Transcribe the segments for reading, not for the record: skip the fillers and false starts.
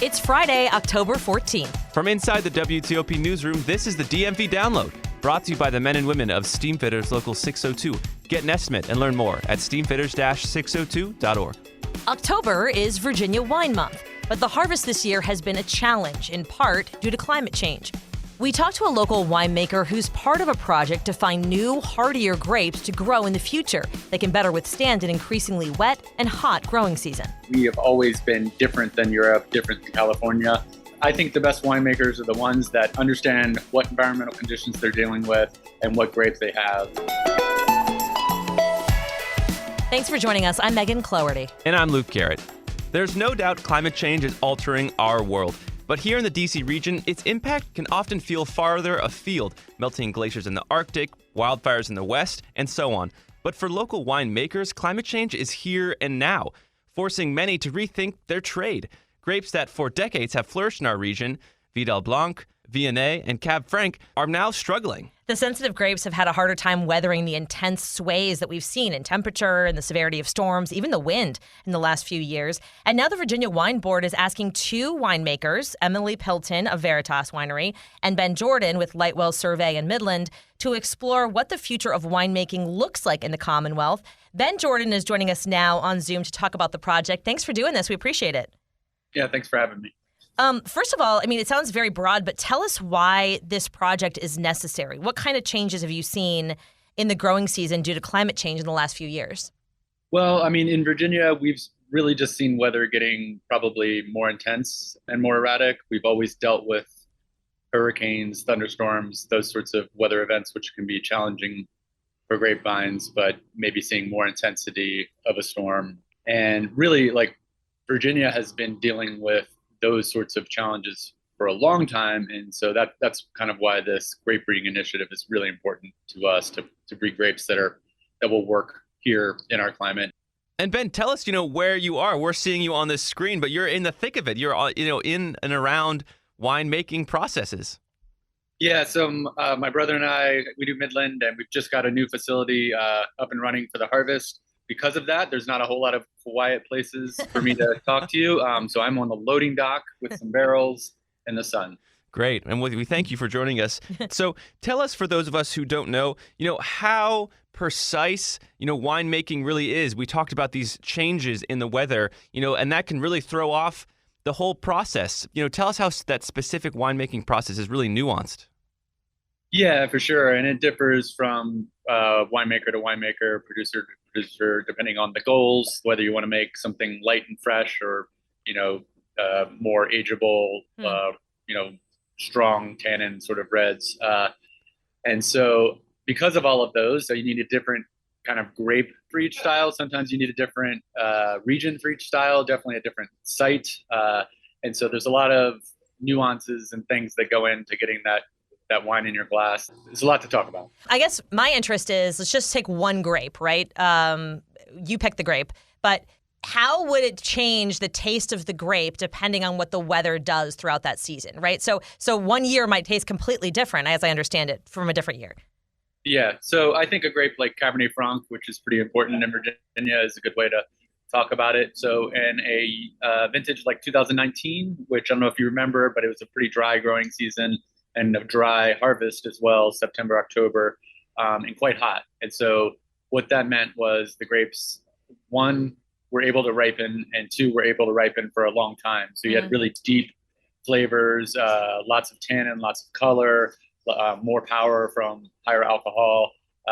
It's Friday, October 14th. From inside the WTOP newsroom, this is the DMV Download, brought to you by the men and women of Steamfitters Local 602. Get an estimate and learn more at steamfitters-602.org. October is Virginia Wine Month, but the harvest this year has been a challenge, in part due to climate change. We talked to a local winemaker who's part of a project to find new, hardier grapes to grow in the future that can better withstand an increasingly wet and hot growing season. We have always been different than Europe, different than California. I think the best winemakers are the ones that understand what environmental conditions they're dealing with and what grapes they have. Thanks for joining us. I'm Megan Cloherty. And I'm Luke Garrett. There's no doubt climate change is altering our world. But here in the D.C. region, its impact can often feel farther afield, melting glaciers in the Arctic, wildfires in the West, and so on. But for local winemakers, climate change is here and now, forcing many to rethink their trade. Grapes that for decades have flourished in our region, Vidal Blanc, Viognier, and Cab Franc, are now struggling. The sensitive grapes have had a harder time weathering the intense sways that we've seen in temperature and the severity of storms, even the wind in the last few years. And now the Virginia Wine Board is asking two winemakers, Emily Pilton of Veritas Winery and Ben Jordan with Lightwell Survey and Midlands, to explore what the future of winemaking looks like in the Commonwealth. Ben Jordan is joining us now on Zoom to talk about the project. Thanks for doing this. We appreciate it. Yeah, thanks for having me. First of all, it sounds very broad, but tell us why this project is necessary. What kind of changes have you seen in the growing season due to climate change in the last few years? Well, in Virginia, we've really just seen weather getting probably more intense and more erratic. We've always dealt with hurricanes, thunderstorms, those sorts of weather events, which can be challenging for grapevines, but maybe seeing more intensity of a storm. And really, Virginia has been dealing with those sorts of challenges for a long time. And so that's kind of why this grape breeding initiative is really important to us, to breed grapes that will work here in our climate. And Ben, tell us, where you are. We're seeing you on this screen, but you're in the thick of it. You're, in and around winemaking processes. Yeah, so my brother and I, we do Midland, and we've just got a new facility up and running for the harvest. Because of that, there's not a whole lot of quiet places for me to talk to you. So I'm on the loading dock with some barrels in the sun. Great. And we thank you for joining us. So tell us, for those of us who don't know, how precise, winemaking really is. We talked about these changes in the weather, and that can really throw off the whole process. Tell us how that specific winemaking process is really nuanced. Yeah, for sure. And it differs from winemaker to winemaker, producer to producer, depending on the goals, whether you want to make something light and fresh or, more ageable, strong tannin sort of reds. And so because of all of those, so you need a different kind of grape for each style. Sometimes you need a different region for each style, definitely a different site. And so there's a lot of nuances and things that go into getting that wine in your glass. There's a lot to talk about. I guess my interest is, let's just take one grape, right? You pick the grape, but how would it change the taste of the grape depending on what the weather does throughout that season, right? So one year might taste completely different, as I understand it, from a different year. Yeah, so I think a grape like Cabernet Franc, which is pretty important in Virginia, is a good way to talk about it. So in a vintage like 2019, which I don't know if you remember, but it was a pretty dry growing season, and a dry harvest as well, September, October, and quite hot. And so what that meant was the grapes, one, were able to ripen, and two, were able to ripen for a long time. So you had really deep flavors, lots of tannin, lots of color, more power from higher alcohol.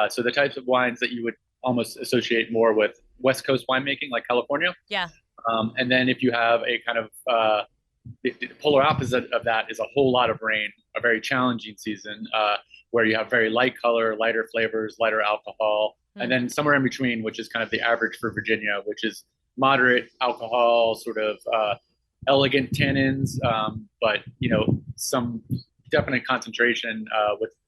So the types of wines that you would almost associate more with West Coast winemaking, like California. Yeah. And then if you have a kind of the polar opposite of that is a whole lot of rain, a very challenging season where you have very light color, lighter flavors, lighter alcohol, and then somewhere in between, which is kind of the average for Virginia, which is moderate alcohol, sort of elegant tannins, but some definite concentration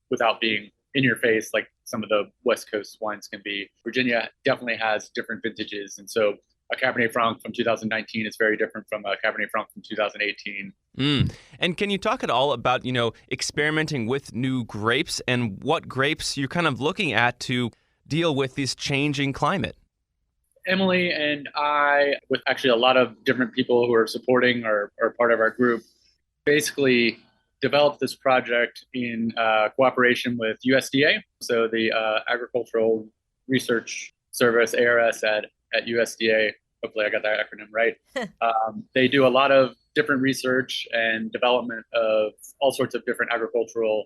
without being in your face like some of the West Coast wines can be. Virginia definitely has different vintages, and so a Cabernet Franc from 2019 is very different from a Cabernet Franc from 2018. And can you talk at all about, experimenting with new grapes and what grapes you're kind of looking at to deal with this changing climate? Emily and I, with actually a lot of different people who are supporting or part of our group, basically developed this project in cooperation with USDA, so the Agricultural Research Service, ARS at USDA. Hopefully I got that acronym right. They do a lot of different research and development of all sorts of different agricultural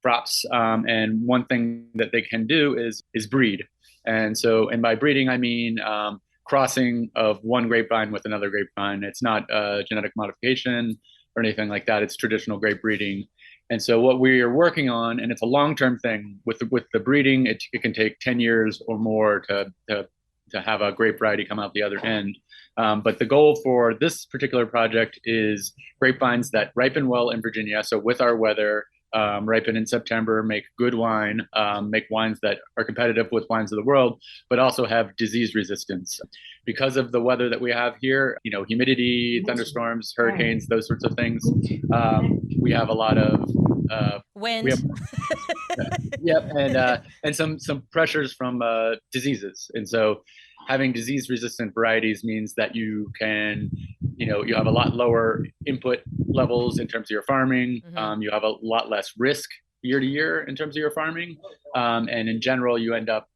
crops. And one thing that they can do is breed. And by breeding, I mean crossing of one grapevine with another grapevine. It's not genetic modification or anything like that. It's traditional grape breeding. And so what we are working on, and it's a long-term thing with the breeding, it can take 10 years or more to have a grape variety come out the other end. But the goal for this particular project is grapevines that ripen well in Virginia. So with our weather, ripen in September, make good wine, make wines that are competitive with wines of the world, but also have disease resistance. Because of the weather that we have here, humidity, thunderstorms, hurricanes, those sorts of things, we have a lot of wind. And some pressures from diseases. And so having disease resistant varieties means that you have a lot lower input levels in terms of your farming. Mm-hmm. You have a lot less risk year to year in terms of your farming. And in general, you end up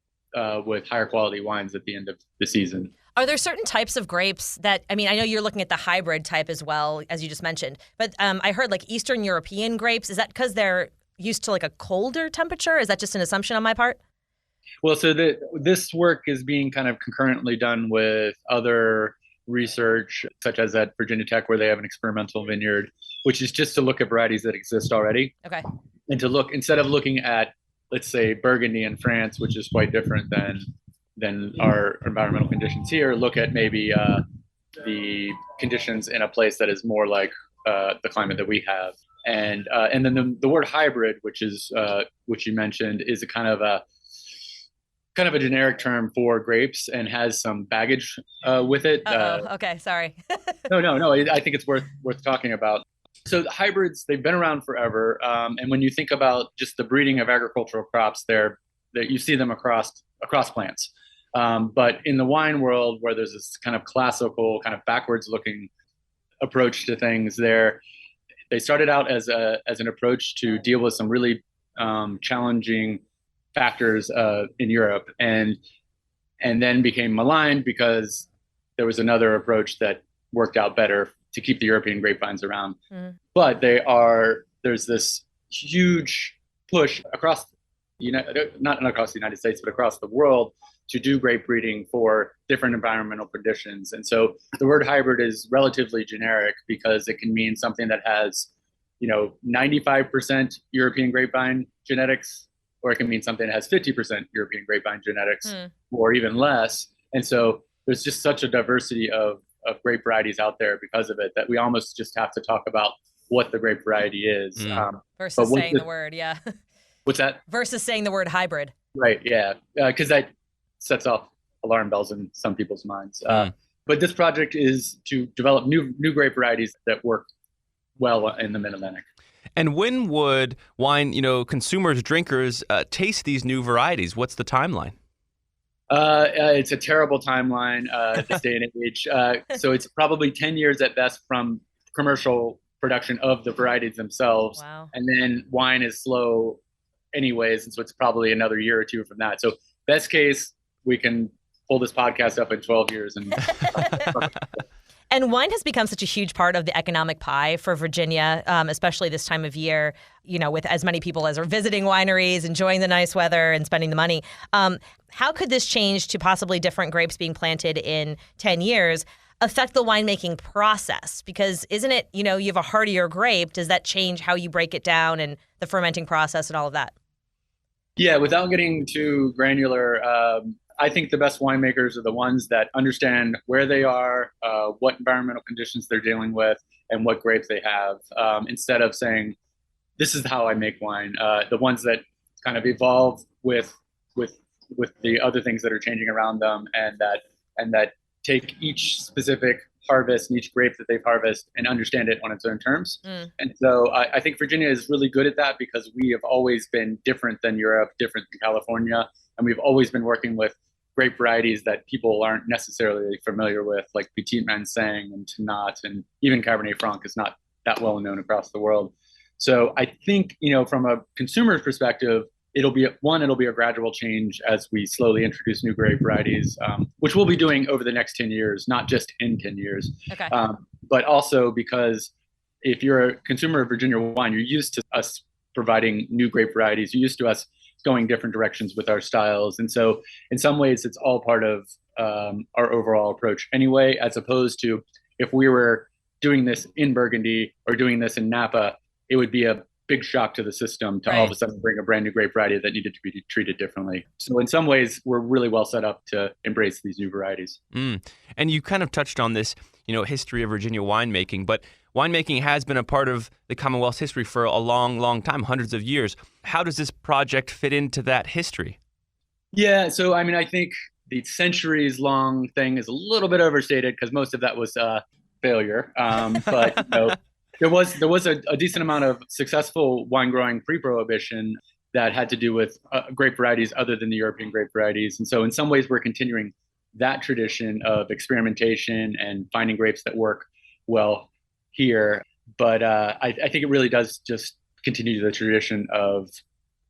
with higher quality wines at the end of the season. Are there certain types of grapes that, I know you're looking at the hybrid type as well, as you just mentioned, but I heard like Eastern European grapes. Is that because they're used to like a colder temperature? Is that just an assumption on my part? Well, so this work is being kind of concurrently done with other research, such as at Virginia Tech, where they have an experimental vineyard, which is just to look at varieties that exist already. Okay. And to look, instead of looking at, let's say, Burgundy in France, which is quite different than our environmental conditions here, look at maybe the conditions in a place that is more like the climate that we have. And then the word hybrid, which you mentioned, is a kind of a generic term for grapes and has some baggage with it. Okay, sorry. No. I think it's worth talking about. So the hybrids, they've been around forever. And when you think about just the breeding of agricultural crops, that you see them across plants. But in the wine world, where there's this kind of classical, kind of backwards looking approach to things, they started out as an approach to deal with some really challenging factors in Europe, and then became maligned because there was another approach that worked out better to keep the European grapevines around. Mm. But there's this huge push across not across the United States, but across the world to do grape breeding for different environmental conditions. And so the word hybrid is relatively generic because it can mean something that has 95% European grapevine genetics, or it can mean something that has 50% European grapevine genetics, or even less. And so there's just such a diversity of grape varieties out there because of it that we almost just have to talk about what the grape variety is. Versus saying the word, yeah. What's that? Versus saying the word hybrid. Right, yeah. Because that sets off alarm bells in some people's minds. But this project is to develop new grape varieties that work well in the Mid-Atlantic. And when would wine, consumers, drinkers taste these new varieties? What's the timeline? It's a terrible timeline this day and age. So it's probably 10 years at best from commercial production of the varieties themselves. Wow. And then wine is slow anyways, and so it's probably another year or two from that. So best case, we can pull this podcast up in 12 years. And wine has become such a huge part of the economic pie for Virginia, especially this time of year, with as many people as are visiting wineries, enjoying the nice weather and spending the money. How could this change to possibly different grapes being planted in 10 years affect the winemaking process? Because isn't it, you have a hardier grape. Does that change how you break it down and the fermenting process and all of that? Yeah, without getting too granular, I think the best winemakers are the ones that understand where they are, what environmental conditions they're dealing with, and what grapes they have, instead of saying, this is how I make wine. The ones that kind of evolve with the other things that are changing around them, and that take each specific harvest and each grape that they've harvested and understand it on its own terms. And so I think Virginia is really good at that because we have always been different than Europe, different than California, and we've always been working with grape varieties that people aren't necessarily familiar with, like Petit Manseng and Tannat, and even Cabernet Franc is not that well known across the world. So I think, from a consumer's perspective, it'll be a gradual change as we slowly introduce new grape varieties, which we'll be doing over the next 10 years, not just in 10 years. Okay. But also because if you're a consumer of Virginia wine, you're used to us providing new grape varieties. You're used to us going different directions with our styles. And so in some ways, it's all part of our overall approach anyway, as opposed to if we were doing this in Burgundy or doing this in Napa, it would be a big shock to the system to all of a sudden bring a brand new grape variety that needed to be treated differently. So in some ways, we're really well set up to embrace these new varieties. And you kind of touched on this, history of Virginia winemaking, but winemaking has been a part of the Commonwealth's history for a long, long time, hundreds of years. How does this project fit into that history? Yeah, so I think the centuries-long thing is a little bit overstated because most of that was failure. But there was a decent amount of successful wine growing pre-Prohibition that had to do with grape varieties other than the European grape varieties. And so in some ways, we're continuing that tradition of experimentation and finding grapes that work well here. But I think it really does just continue the tradition of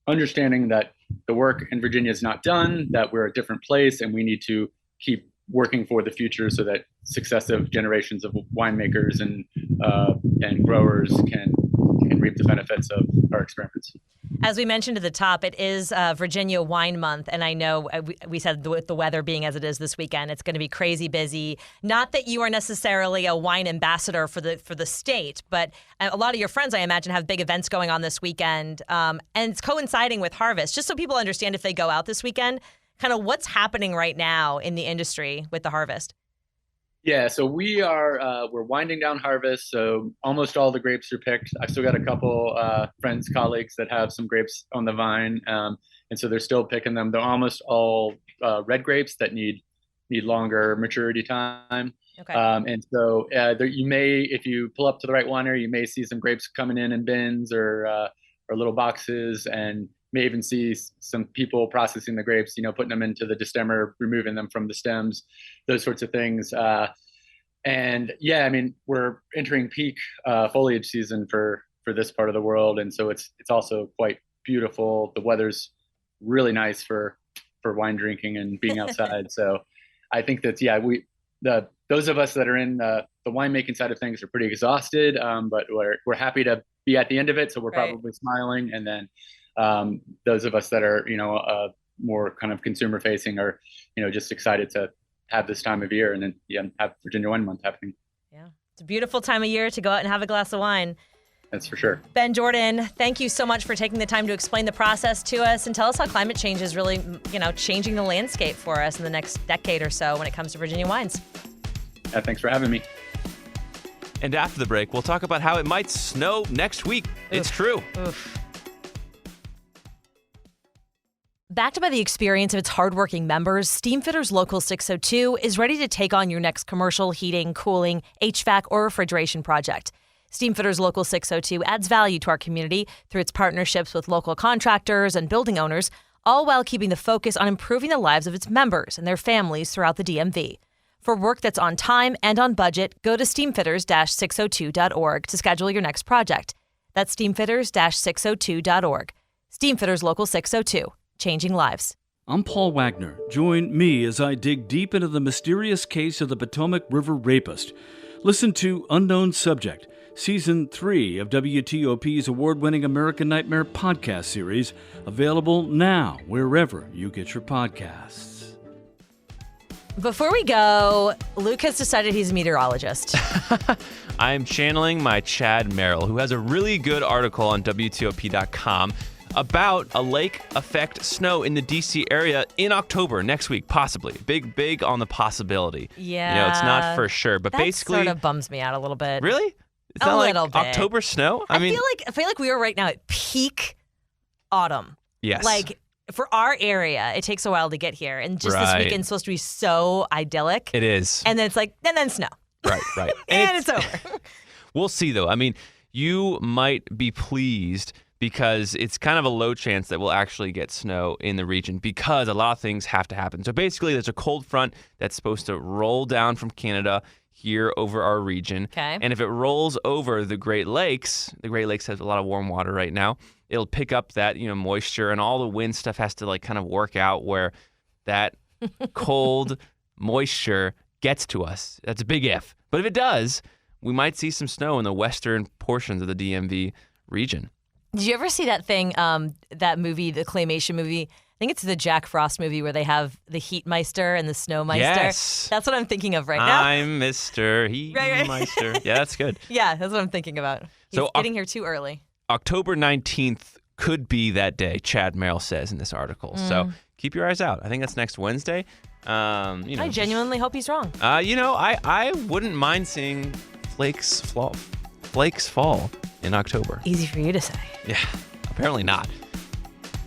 understanding that the work in Virginia is not done, that we're a different place, and we need to keep working for the future so that successive generations of winemakers and growers can reap the benefits of our experiments. As we mentioned at the top, it is Virginia Wine Month, and I know we said with the weather being as it is this weekend, it's going to be crazy busy. Not that you are necessarily a wine ambassador for the state, but a lot of your friends, I imagine, have big events going on this weekend, and it's coinciding with harvest. Just so people understand if they go out this weekend, kind of what's happening right now in the industry with the harvest. Yeah, so we're winding down harvest. So almost all the grapes are picked. I've still got a couple friends, colleagues that have some grapes on the vine, and so they're still picking them. They're almost all red grapes that need longer maturity time. Okay. And so you may, if you pull up to the right winery, you may see some grapes coming in bins or little boxes, and may even see some people processing the grapes, putting them into the destemmer, removing them from the stems, those sorts of things. And yeah, we're entering peak foliage season for this part of the world. And so it's also quite beautiful. The weather's really nice for wine drinking and being outside. So I think that, those of us that are in the winemaking side of things are pretty exhausted, but we're happy to be at the end of it. So we're probably smiling. And then those of us that are, more kind of consumer facing are, just excited to have this time of year and then have Virginia Wine Month happening. Yeah, it's a beautiful time of year to go out and have a glass of wine. That's for sure. Ben Jordan, thank you so much for taking the time to explain the process to us and tell us how climate change is really, changing the landscape for us in the next decade or so when it comes to Virginia wines. Yeah, thanks for having me. And after the break, we'll talk about how it might snow next week. It's true. Oof. Backed by the experience of its hardworking members, Steamfitters Local 602 is ready to take on your next commercial, heating, cooling, HVAC, or refrigeration project. Steamfitters Local 602 adds value to our community through its partnerships with local contractors and building owners, all while keeping the focus on improving the lives of its members and their families throughout the DMV. For work that's on time and on budget, go to steamfitters-602.org to schedule your next project. That's steamfitters-602.org. Steamfitters Local 602. Changing lives. I'm Paul Wagner. Join me as I dig deep into the mysterious case of the Potomac River rapist. Listen to Unknown Subject, Season 3 of WTOP's award-winning American Nightmare podcast series, available now wherever you get your podcasts. Before we go, Luke has decided he's a meteorologist. I'm channeling my Chad Merrill, who has a really good article on WTOP.com about a lake effect snow in the D.C. area in October next week, possibly. Big on the possibility. Yeah. It's not for sure, but that basically sort of bums me out a little bit. Really? It's a not little like bit. October snow? I feel like we are right now at peak autumn. Yes. Like for our area, it takes a while to get here, and just this weekend's supposed to be so idyllic. It is. And then it's like, and then snow. Right. and it's over. We'll see, though. You might be pleased because it's kind of a low chance that we'll actually get snow in the region because a lot of things have to happen. So basically, there's a cold front that's supposed to roll down from Canada here over our region. Okay. And if it rolls over the Great Lakes has a lot of warm water right now, it'll pick up that, moisture, and all the wind stuff has to kind of work out where that cold moisture gets to us. That's a big if. But if it does, we might see some snow in the western portions of the DMV region. Did you ever see that thing, that movie, the claymation movie? I think it's the Jack Frost movie where they have the Heatmeister and the Snowmeister. Yes. That's what I'm thinking of right now. I'm Mr. Heatmeister. Yeah, that's good. Yeah, that's what I'm thinking about. He's getting here too early. October 19th could be that day, Chad Merrill says in this article. So keep your eyes out. I think that's next Wednesday. I genuinely hope he's wrong. I wouldn't mind seeing flakes fall in October. Easy for you to say. Yeah, apparently not.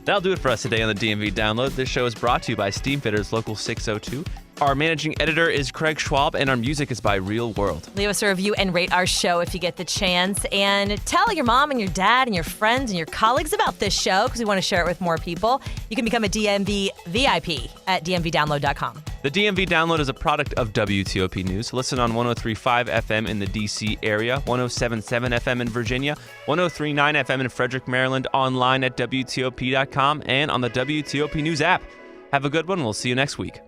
That'll do it for us today on the DMV Download. This show is brought to you by Steamfitters Local 602. Our managing editor is Craig Schwab, and our music is by Real World. Leave us a review and rate our show if you get the chance. And tell your mom and your dad and your friends and your colleagues about this show because we want to share it with more people. You can become a DMV VIP at dmvdownload.com. The DMV Download is a product of WTOP News. Listen on 103.5 FM in the D.C. area, 107.7 FM in Virginia, 103.9 FM in Frederick, Maryland, online at WTOP.com, and on the WTOP News app. Have a good one. We'll see you next week.